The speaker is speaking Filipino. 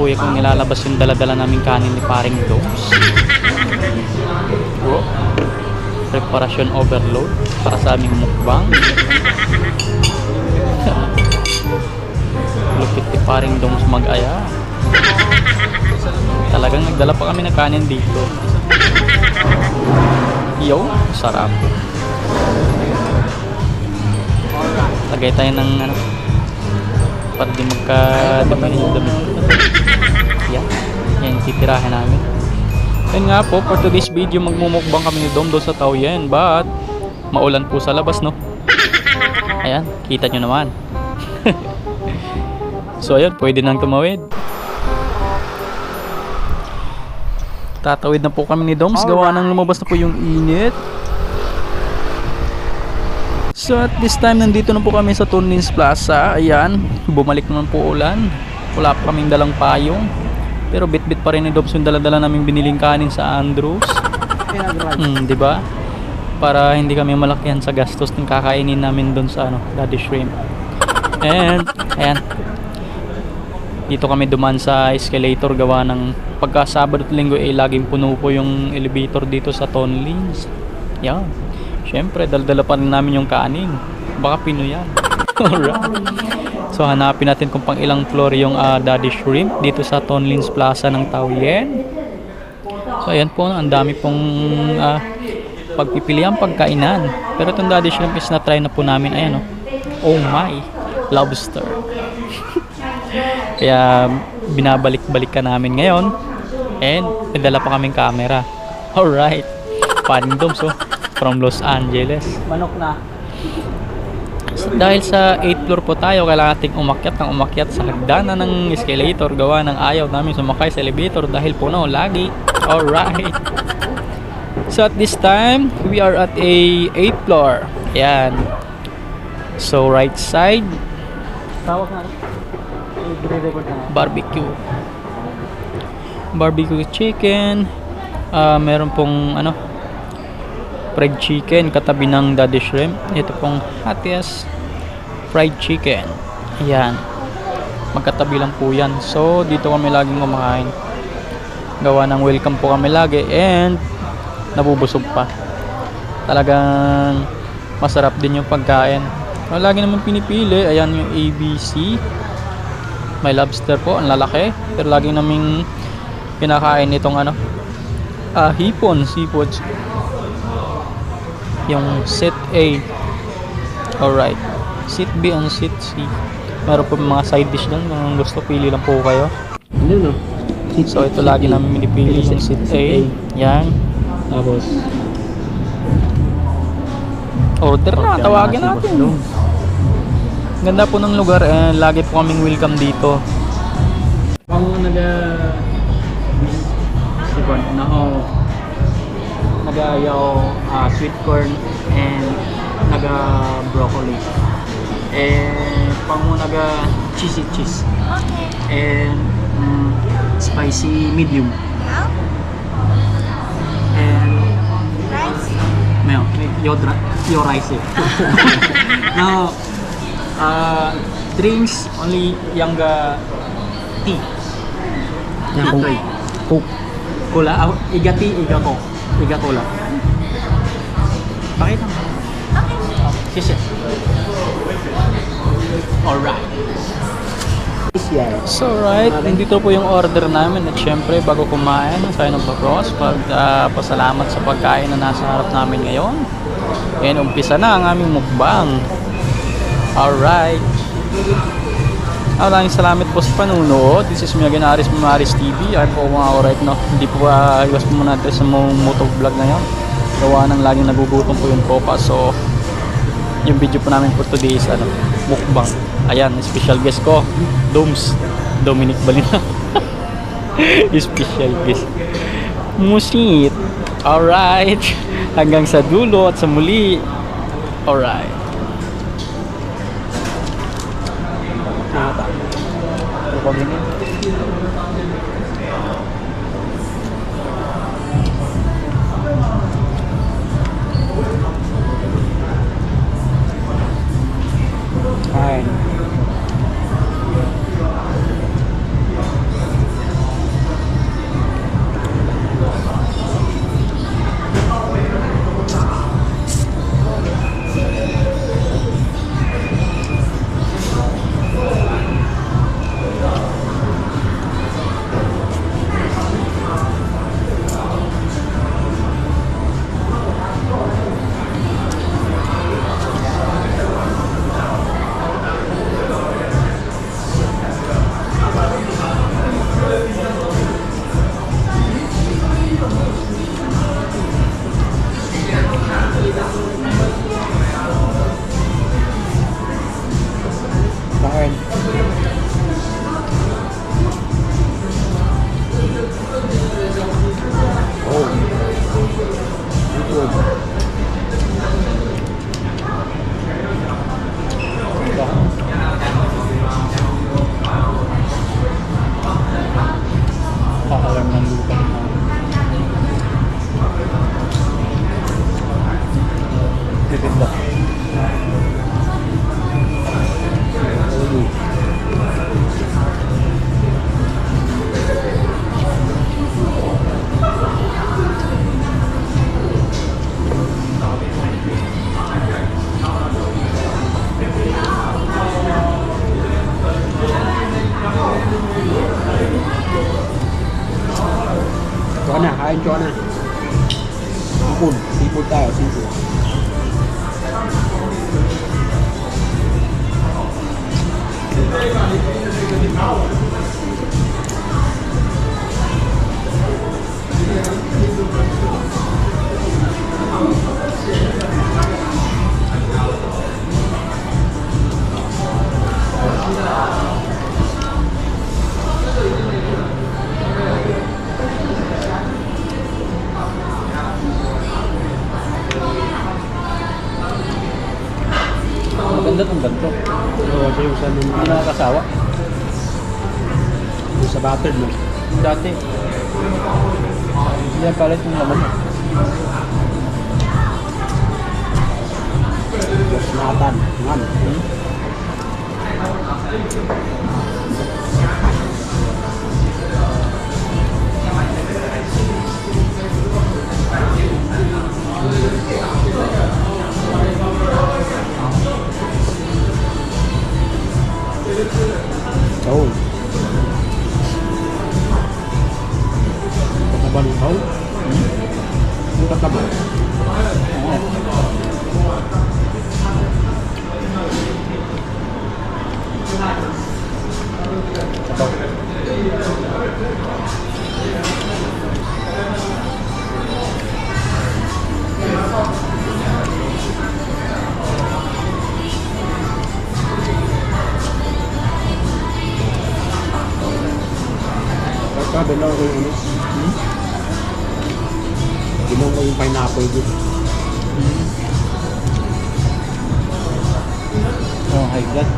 kuya kong nilalabas yung daladala naming kanin ni paring Doms. Bro, preparasyon overload para sa aming mukbang. Lupit ni paring Doms mag-aya. Talagang nagdala pa kami ng kanin dito. Yo, sarap. Lagay tayo ng ano, para di magka-dumi yung damit. Yan, yan yung titirahin namin. Yan nga po, for today's video magmumukbang kami ni Dom doon sa Taoyuan, but maulan po sa labas, no? Ayan, kita nyo naman. So ayun, pwede nang tumawid. Tatawid na po kami ni Doms, gawa nang lumabas na po yung init. So at this time, nandito na po kami sa Tonlins Plaza. Ayan, bumalik naman po ulan. Wala pa kaming dalang payong. Pero bit-bit pa rin ni Doms yung dala-dala naming biniling kanin sa Andrews. Diba? Para hindi kami malakihan sa gastos ng kakainin namin doon sa ano, Daddy Shrimp. And, ayan. Dito kami dumaan sa escalator, gawa ng pagka Sabado at Linggo laging puno po yung elevator dito sa Tonlins. Yan. Syempre, daldala pa rin namin yung kanin. Baka Pinoy yan. Alright. So, hanapin natin kung pang ilang floor yung Daddy Shrimp dito sa Tonlins Plaza ng Taoyuan. So, ayan po. Ang dami pong pagpipilian pagkainan. Pero itong Daddy Shrimp is na-try na po namin. Ayan o. Oh my. Lobster. Kaya binabalik-balik ka namin ngayon. And nadala pa kaming camera. Alright. Paring Doms from Los Angeles. Manok na. So, dahil sa 8th floor po tayo, kailangan nating umakyat sa hagdanan ng escalator. Gawa ng ayaw namin sumakay sa elevator dahil puno lagi. Alright. So at this time, we are at a 8th floor. Ayan. So right side, tawag na barbecue chicken. Meron pong ano, fried chicken katabi ng Daddy Shrimp. Ito pong hottest fried chicken. Ayan, magkatabi lang po yan. So dito kami laging kumakain, gawa ng welcome po kami lagi and nabubusog pa. Talagang masarap din yung pagkain. Lagi naman pinipili. Ayan yung ABC. May lobster po, ang lalaki. Pero lagi naming pinakain itong ano, hipon, seafood. Yung set A. Alright. Set B and set C. Meron po mga side dish doon. Kung gusto, pili lang po kayo. So ito lagi namin pinipili yung set A. Yan. Tapos order na, tawagin natin. Ganda po ng lugar, lagi po kaming welcome dito. Kung Nagayaw sweet corn and broccoli. And pango cheese. And spicy medium. And your rice. Now drinks only yung tea. Coke. Cola, iga tea, iga coke, iga cola. Pakita mo. Okay. Alright. So right, dito po yung order namin. At syempre, bago kumain, tayo ng pagros, pasalamat sa pagkain na nasa harap namin ngayon. And umpisa na ang aming mukbang. Alright. Maraming salamat po sa panunood. This is Mia Ganaris Maris TV. I'm po mga alright, no. Hindi po iwas po muna natin sa motovlog ngayon. Gawa ng laging nagugutom po yung tropa. So yung video po namin for today is ano, mukbang. Ayan, special guest ko, Doms, Dominic Balina. Special guest Musit. Alright. Hanggang sa dulo at sa muli. Alright. Kain. Seafood. Seafood tayo, seafood. Maganda tong ganito. Oo, ito yung sa Hindi nakakasawa. yung sa battered mo. Dati. Hindi ang palit yung laman. Los natan. Ngan. Oh. Pagkabalutaw? Ang tataba. Pagka bilang ko yung ano. Bilang ko yung pineapple dito. Oh, high blood.